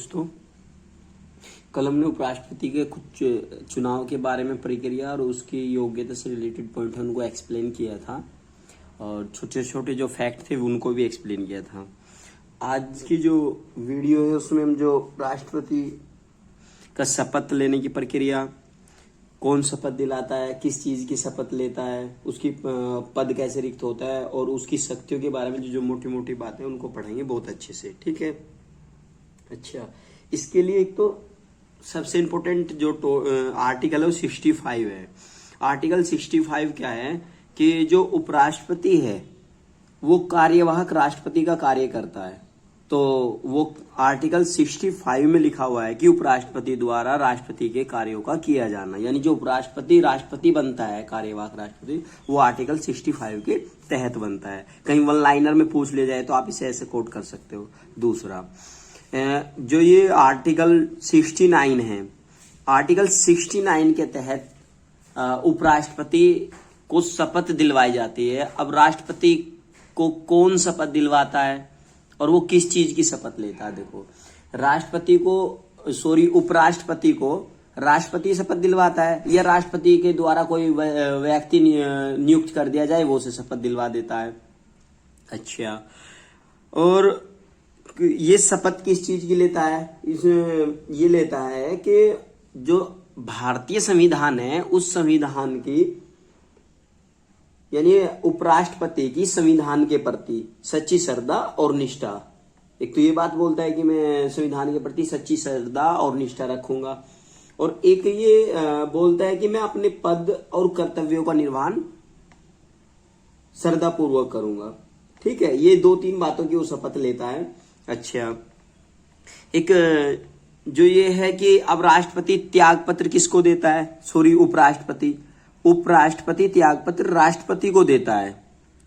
दोस्तों, कल हमने उपराष्ट्रपति के कुछ चुनाव के बारे में प्रक्रिया और उसकी योग्यता से रिलेटेड पॉइंट उनको एक्सप्लेन किया था और छोटे छोटे जो फैक्ट थे उनको भी एक्सप्लेन किया था। आज की जो वीडियो है उसमें हम जो राष्ट्रपति का शपथ लेने की प्रक्रिया, कौन शपथ दिलाता है, किस चीज की शपथ लेता है, उसकी पद कैसे रिक्त होता है और उसकी शक्तियों के बारे में जो मोटी मोटी बातें उनको पढ़ेंगे बहुत अच्छे से। ठीक है। अच्छा, इसके लिए एक तो सबसे इम्पोर्टेंट जो आर्टिकल है वो 65 है। आर्टिकल 65 क्या है कि जो उपराष्ट्रपति है वो कार्यवाहक राष्ट्रपति का कार्य करता है। तो वो आर्टिकल 65 में लिखा हुआ है कि उपराष्ट्रपति द्वारा राष्ट्रपति के कार्यों का किया जाना, यानी जो उपराष्ट्रपति राष्ट्रपति बनता है, कार्यवाहक राष्ट्रपति, वो आर्टिकल 65 के तहत बनता है। कहीं वन लाइनर में पूछ ले जाए तो आप इसे ऐसे कोट कर सकते हो। दूसरा, जो ये आर्टिकल 69 है, आर्टिकल 69 के तहत उपराष्ट्रपति को शपथ दिलवाई जाती है। अब राष्ट्रपति को कौन शपथ दिलवाता है और वो किस चीज की शपथ लेता है? देखो, उपराष्ट्रपति को राष्ट्रपति शपथ दिलवाता है या राष्ट्रपति के द्वारा कोई व्यक्ति नियुक्त कर दिया जाए वो से शपथ दिलवा देता है। अच्छा, और ये शपथ किस चीज की लेता है? ये लेता है कि जो भारतीय संविधान है उस संविधान की, यानी उपराष्ट्रपति की संविधान के प्रति सच्ची श्रद्धा और निष्ठा। एक तो ये बात बोलता है कि मैं संविधान के प्रति सच्ची श्रद्धा और निष्ठा रखूंगा, और एक ये बोलता है कि मैं अपने पद और कर्तव्यों का निर्वहन श्रद्धा पूर्वक करूंगा। ठीक है, ये 2-3 बातों की वो शपथ लेता है। अच्छा, एक जो ये है कि अब राष्ट्रपति त्याग पत्र किसको देता है? उपराष्ट्रपति त्याग पत्र राष्ट्रपति को देता है।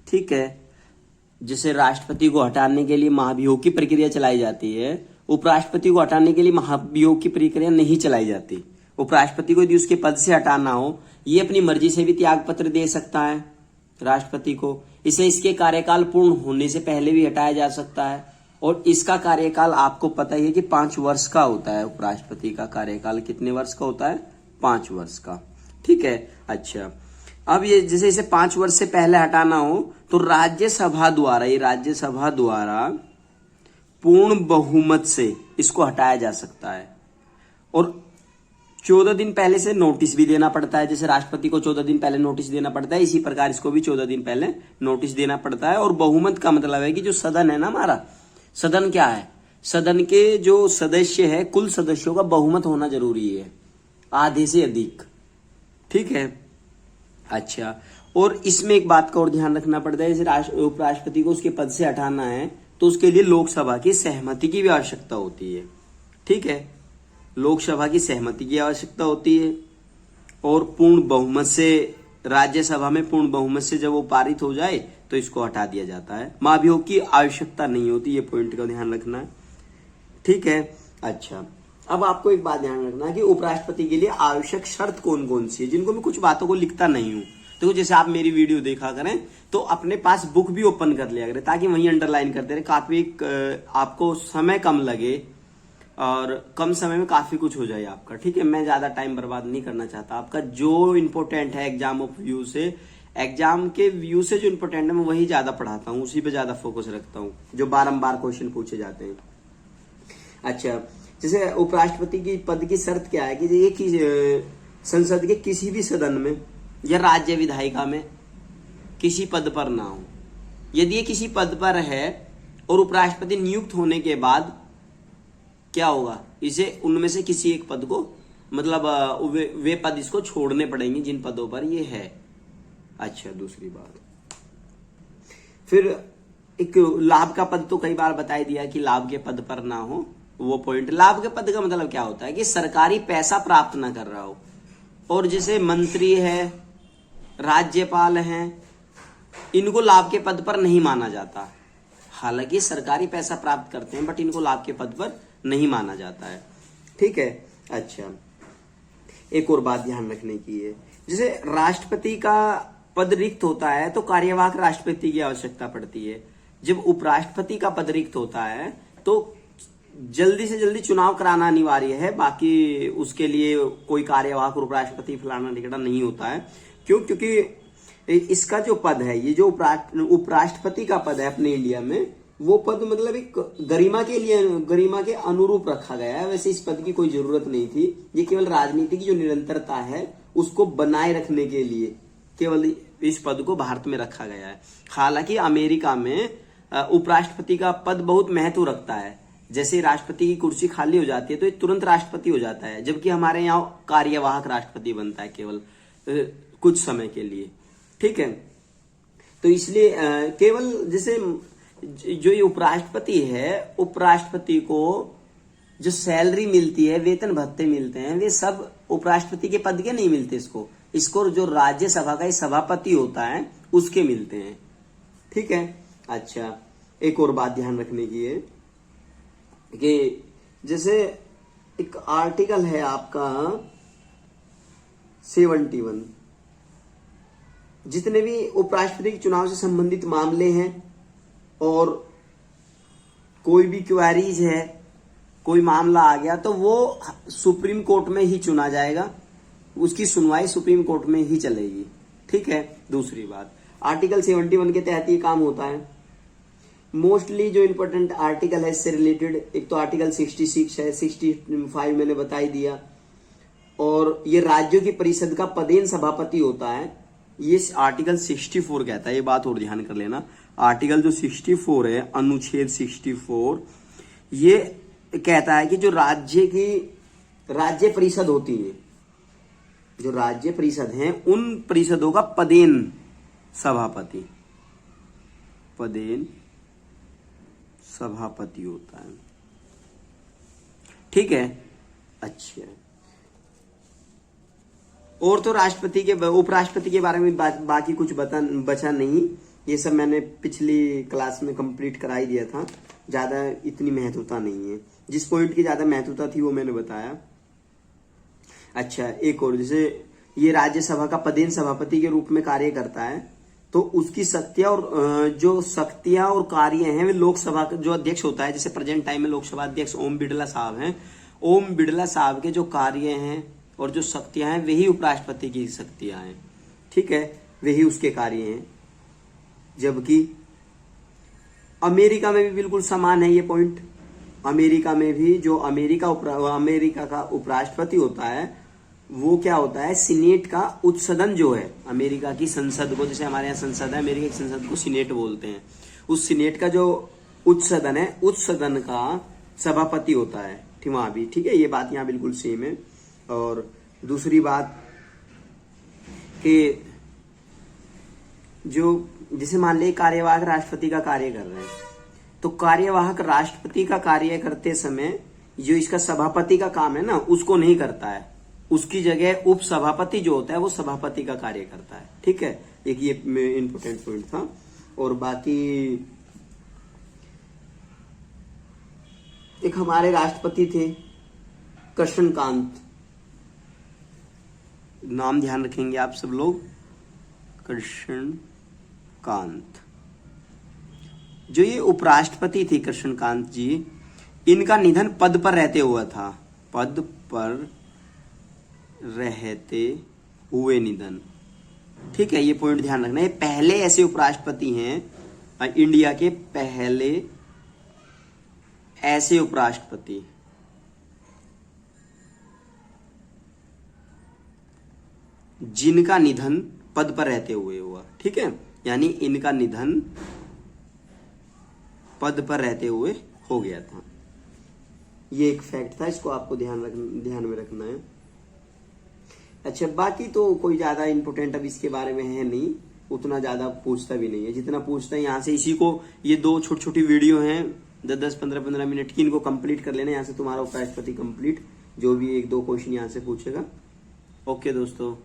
ठीक है, जैसे राष्ट्रपति को हटाने के लिए महाभियोग की प्रक्रिया चलाई जाती है, उपराष्ट्रपति को हटाने के लिए महाभियोग की प्रक्रिया नहीं चलाई जाती। उपराष्ट्रपति को यदि उसके पद से हटाना हो, ये अपनी मर्जी से भी त्याग पत्र दे सकता है राष्ट्रपति को। इसे इसके कार्यकाल पूर्ण होने से पहले भी हटाया जा सकता है, और इसका कार्यकाल आपको पता ही है कि 5 वर्ष का होता है। उपराष्ट्रपति का कार्यकाल कितने वर्ष का होता है? 5 वर्ष का। ठीक है। अच्छा, अब ये जैसे इसे 5 वर्ष से पहले हटाना हो तो राज्यसभा द्वारा पूर्ण बहुमत से इसको हटाया जा सकता है, और 14 दिन पहले से नोटिस भी देना पड़ता है। जैसे राष्ट्रपति को 14 दिन पहले नोटिस देना पड़ता है, इसी प्रकार इसको भी 14 दिन पहले नोटिस देना पड़ता है। और बहुमत का मतलब है कि जो सदन है ना, हमारा सदन क्या है? सदन के जो सदस्य है, कुल सदस्यों का बहुमत होना जरूरी है, आधे से अधिक। ठीक है। अच्छा, और इसमें एक बात का और ध्यान रखना पड़ता है, जैसे उपराष्ट्रपति को उसके पद से हटाना है तो उसके लिए लोकसभा की सहमति की भी आवश्यकता होती है। ठीक है, लोकसभा की सहमति की आवश्यकता होती है, और पूर्ण बहुमत से, राज्यसभा में पूर्ण बहुमत से जब वो पारित हो जाए तो इसको हटा दिया जाता है। महाभियोग की आवश्यकता नहीं होती, ये पॉइंट का ध्यान रखना है। ठीक है। अच्छा, अब आपको एक बात ध्यान रखना है कि उपराष्ट्रपति के लिए आवश्यक शर्त कौन कौन सी है, जिनको मैं कुछ बातों को लिखता नहीं हूं। तो जैसे आप मेरी वीडियो देखा करें तो अपने पास बुक भी ओपन कर लिया करें, ताकि वहीं अंडरलाइन करते रहे। काफी आपको समय कम लगे और कम समय में काफी कुछ हो जाए आपका। ठीक है, मैं ज्यादा टाइम बर्बाद नहीं करना चाहता आपका। जो इंपॉर्टेंट है एग्जाम के व्यू से जो इंपॉर्टेंट है मैं वही ज्यादा पढ़ाता हूँ, उसी पे ज्यादा फोकस रखता हूँ, जो बारंबार क्वेश्चन पूछे जाते हैं। अच्छा, जैसे उपराष्ट्रपति की पद की शर्त क्या है कि ये संसद के किसी भी सदन में या राज्य विधायिका में किसी पद पर ना हो। यदि ये किसी पद पर है और उपराष्ट्रपति नियुक्त होने के बाद क्या होगा, इसे उनमें से किसी एक पद को, मतलब वे पद इसको छोड़ने पड़ेंगे जिन पदों पर ये है। अच्छा, दूसरी बात, फिर एक लाभ का पद तो कई बार बताई दिया कि लाभ के पद पर ना हो। वो पॉइंट, लाभ के पद का मतलब क्या होता है कि सरकारी पैसा प्राप्त ना कर रहा हो। और जैसे मंत्री है, राज्यपाल हैं, इनको लाभ के पद पर नहीं माना जाता। हालांकि सरकारी पैसा प्राप्त करते हैं, बट इनको लाभ के पद पर नहीं माना जाता है। ठीक है। अच्छा, एक और बात ध्यान रखने की है, जैसे राष्ट्रपति का पद रिक्त होता है तो कार्यवाहक राष्ट्रपति की आवश्यकता पड़ती है। जब उपराष्ट्रपति का पद रिक्त होता है तो जल्दी से जल्दी चुनाव कराना अनिवार्य है। बाकी उसके लिए कोई कार्यवाहक उपराष्ट्रपति फलाना टिकटा नहीं होता है। क्यों? क्योंकि इसका जो पद है, ये जो उपराष्ट्रपति का पद है अपने इंडिया में, वो पद मतलब एक गरिमा के लिए, गरिमा के अनुरूप रखा गया है। वैसे इस पद की कोई जरूरत नहीं थी। ये केवल राजनीति की जो निरंतरता है उसको बनाए रखने के लिए केवल इस पद को भारत में रखा गया है। हालांकि अमेरिका में उपराष्ट्रपति का पद बहुत महत्व रखता है। जैसे राष्ट्रपति की कुर्सी खाली हो जाती है तो ये तुरंत राष्ट्रपति हो जाता है, जबकि हमारे यहाँ कार्यवाहक राष्ट्रपति बनता है केवल कुछ समय के लिए। ठीक है, तो इसलिए केवल जैसे जो ये उपराष्ट्रपति है, उपराष्ट्रपति को जो सैलरी मिलती है, वेतन भत्ते मिलते हैं, वे सब उपराष्ट्रपति के पद के नहीं मिलते इसको जो राज्यसभा का सभापति होता है उसके मिलते हैं। ठीक है। अच्छा, एक और बात ध्यान रखने की है कि जैसे एक आर्टिकल है आपका 71, जितने भी उपराष्ट्रपति के चुनाव से संबंधित मामले हैं और कोई भी क्वेरीज है, कोई मामला आ गया तो वो सुप्रीम कोर्ट में ही चुना जाएगा, उसकी सुनवाई सुप्रीम कोर्ट में ही चलेगी। ठीक है। दूसरी बात, आर्टिकल 71 के तहत ये काम होता है। मोस्टली जो इंपॉर्टेंट आर्टिकल है इससे रिलेटेड, एक तो आर्टिकल 66 है, 65 मैंने बता ही दिया, और ये राज्यों की परिषद का पदेन सभापति होता है, ये आर्टिकल 64 कहता है। ये बात और ध्यान कर लेना, आर्टिकल जो 64 है, अनुच्छेद 64, ये कहता है कि जो राज्य परिषद होती है, जो राज्य परिषद हैं, उन परिषदों का पदेन सभापति होता है। ठीक है। अच्छा, और तो राष्ट्रपति के उपराष्ट्रपति के बारे में बाकी कुछ बचा नहीं। ये सब मैंने पिछली क्लास में कंप्लीट करा ही दिया था, ज्यादा इतनी महत्वता नहीं है। जिस पॉइंट की ज्यादा महत्वता थी वो मैंने बताया। अच्छा, एक और, जैसे ये राज्यसभा का पदेन सभापति के रूप में कार्य करता है, तो उसकी शक्तियां और कार्य हैं वे लोकसभा का जो अध्यक्ष होता है, जैसे प्रेजेंट टाइम में लोकसभा अध्यक्ष ओम बिड़ला साहब हैं, ओम बिड़ला साहब के जो कार्य हैं और जो शक्तियां हैं वही उपराष्ट्रपति की शक्तियां हैं। ठीक है, वही उसके कार्य हैं। जबकि अमेरिका में भी बिल्कुल समान है ये पॉइंट। अमेरिका में भी जो अमेरिका का उपराष्ट्रपति होता है वो क्या होता है, सीनेट का उच्च सदन जो है, अमेरिका की संसद को, जैसे हमारे यहाँ संसद है, अमेरिका की संसद को सीनेट बोलते हैं, उस सीनेट का जो उच्च सदन है, उच्च सदन का सभापति होता है वहां भी। ठीक है, ये बात यहाँ बिल्कुल सेम है। और दूसरी बात कि जो जैसे मान ले कार्यवाहक राष्ट्रपति का कार्य कर रहे हैं, तो कार्यवाहक राष्ट्रपति का कार्य करते समय जो इसका सभापति का काम है ना, उसको नहीं करता है, उसकी जगह उप सभापति जो होता है वो सभापति का कार्य करता है। ठीक है, एक ये इंपॉर्टेंट पॉइंट था। और बाकी एक हमारे राष्ट्रपति थे कृष्णकांत, नाम ध्यान रखेंगे आप सब लोग, कृष्णकांत। जो ये उपराष्ट्रपति थे कृष्णकांत जी, इनका निधन पद पर रहते हुआ था, पद पर रहते हुए निधन। ठीक है, ये पॉइंट ध्यान रखना। ये पहले ऐसे उपराष्ट्रपति हैं इंडिया के, पहले ऐसे उपराष्ट्रपति जिनका निधन पद पर रहते हुए हुआ। ठीक है, यानी इनका निधन पद पर रहते हुए हो गया था। ये एक फैक्ट था, इसको आपको ध्यान में रखना है। अच्छा, बाकी तो कोई ज्यादा इंपोर्टेंट अब इसके बारे में है नहीं, उतना ज्यादा पूछता भी नहीं है। जितना पूछता है यहाँ से, इसी को, ये 2 छोटी छोटी वीडियो हैं 10-15 मिनट की, इनको कंप्लीट कर लेना। यहाँ से तुम्हारा उपराष्ट्रपति कंप्लीट, जो भी 1-2 क्वेश्चन यहाँ से पूछेगा। ओके दोस्तों।